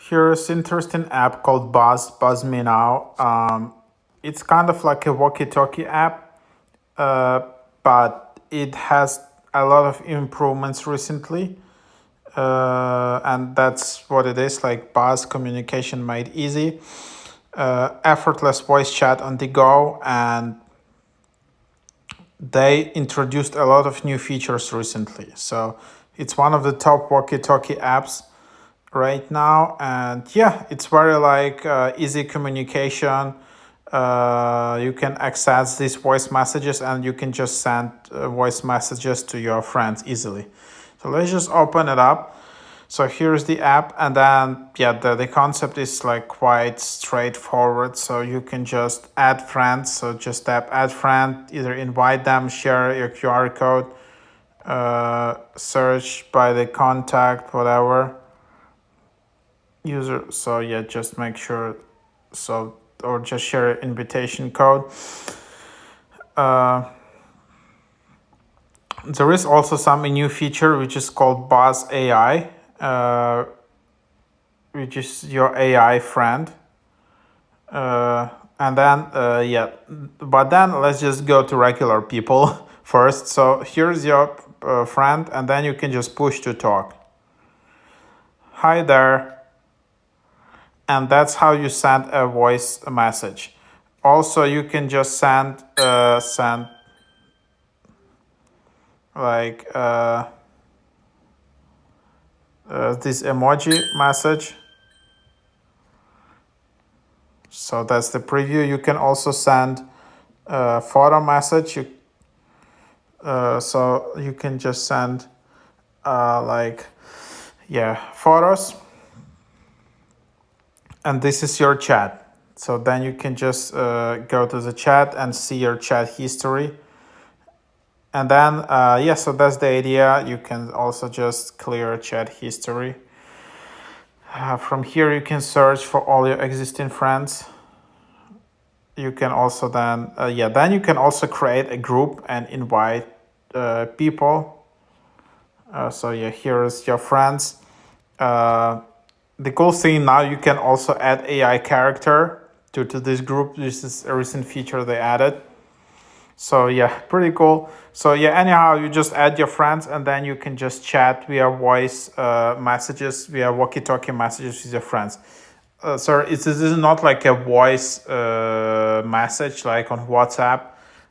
Here's interesting app called Buzz Me Now. It's kind of like a walkie-talkie app, uh, but it has a lot of improvements recently, and that's what it is. Like Buzz communication made easy, effortless voice chat on the go, and they introduced a lot of new features recently. So it's one of the top walkie-talkie apps right now, and yeah, it's very like easy communication. You can access these voice messages and you can just send voice messages to your friends easily. So let's just open it up. So here's the app, and then yeah, the concept is like quite straightforward. So you can just add friends. So just tap add friend, either invite them, share your QR code, search by the contact, whatever user. So yeah, just make sure, so or just share an invitation code. There is also some new feature which is called Buzz AI, which is your AI friend. And then yeah, but then let's just go to regular people first. So here's your friend, and then you can just push to talk. Hi there. And that's how you send a voice message. Also, you can just send like this emoji message. So that's the preview. You can also send a photo message. So you can just send like photos, and this is your chat. So then you can just go to the chat and see your chat history. And then, so that's the idea. You can also just clear chat history. From here, you can search for all your existing friends. You can also then you can also create a group and invite people. So yeah, here is your friends. The cool thing now, you can also add AI character to this group. This is a recent feature they added. So yeah, pretty cool. So yeah, anyhow, you just add your friends and then you can just chat via voice messages, via walkie-talkie messages with your friends. So this is not like a voice message like on WhatsApp.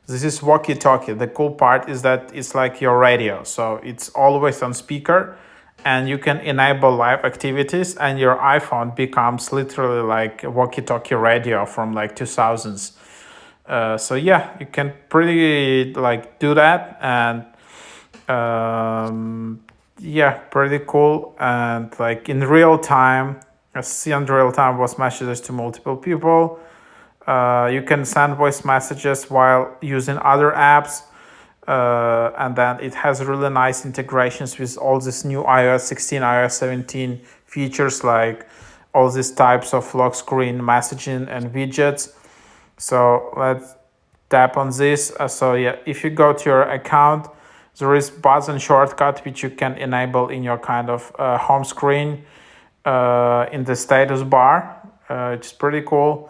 This is walkie-talkie. The cool part is that it's like your radio. So it's always on speaker, and you can enable live activities, and your iPhone becomes literally like a walkie-talkie radio from like 2000s. So yeah, you can pretty like do that, and pretty cool. And like in real time, see on real time voice messages to multiple people. You can send voice messages while using other apps. And then it has really nice integrations with all this new iOS 16, iOS 17 features, like all these types of lock screen messaging and widgets. So let's tap on this. So yeah, if you go to your account, there is button shortcut which you can enable in your kind of home screen in the status bar. It's pretty cool.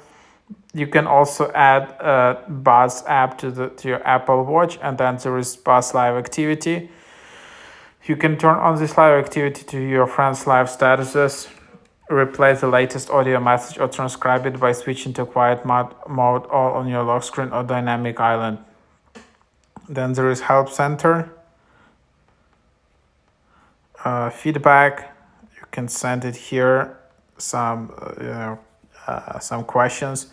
You can also add Buzz app to your Apple Watch, and then there is Buzz Live Activity. You can turn on this live activity to your friends' live statuses, replay the latest audio message, or transcribe it by switching to quiet mode or on your lock screen or dynamic island. Then there is Help Center, feedback. You can send it here, some questions.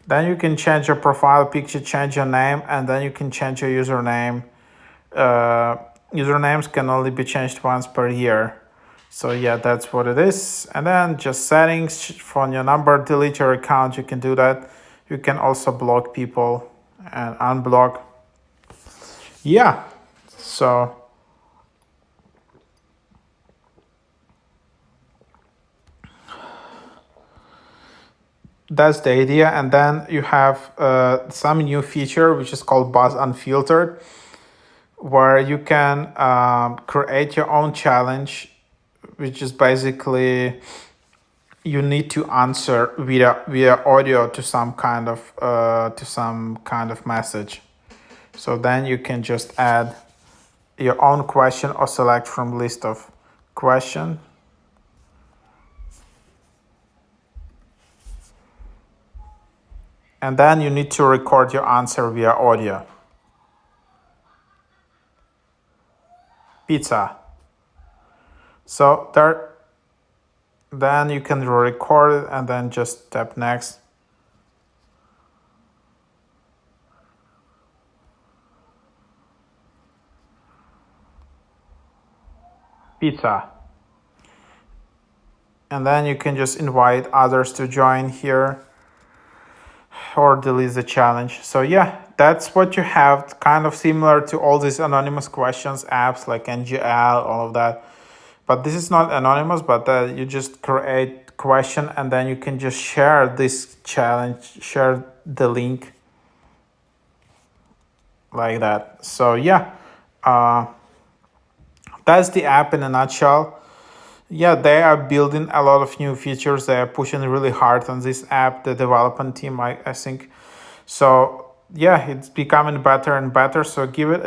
Then you can change your profile picture, change your name, and then you can change your username. Usernames can only be changed once per year. So yeah, that's what it is. And then just settings, phone your number, delete your account. You can do that. You can also block people and unblock. Yeah, so that's the idea. And then you have some new feature which is called Buzz Unfiltered, where you can create your own challenge, which is basically you need to answer via audio to some kind of message. So then you can just add your own question or select from list of question. And then you need to record your answer via audio. Pizza. So then you can record it and then just tap next. Pizza. And then you can just invite others to join here or delete the challenge. So yeah, that's what you have, kind of similar to all these anonymous questions apps like NGL, all of that. But this is not anonymous, but you just create question and then you can just share this challenge, share the link like that. So yeah, that's the app in a nutshell. Yeah, they are building a lot of new features. They are pushing really hard on this app, the development team, I think. So yeah, it's becoming better and better. So give it a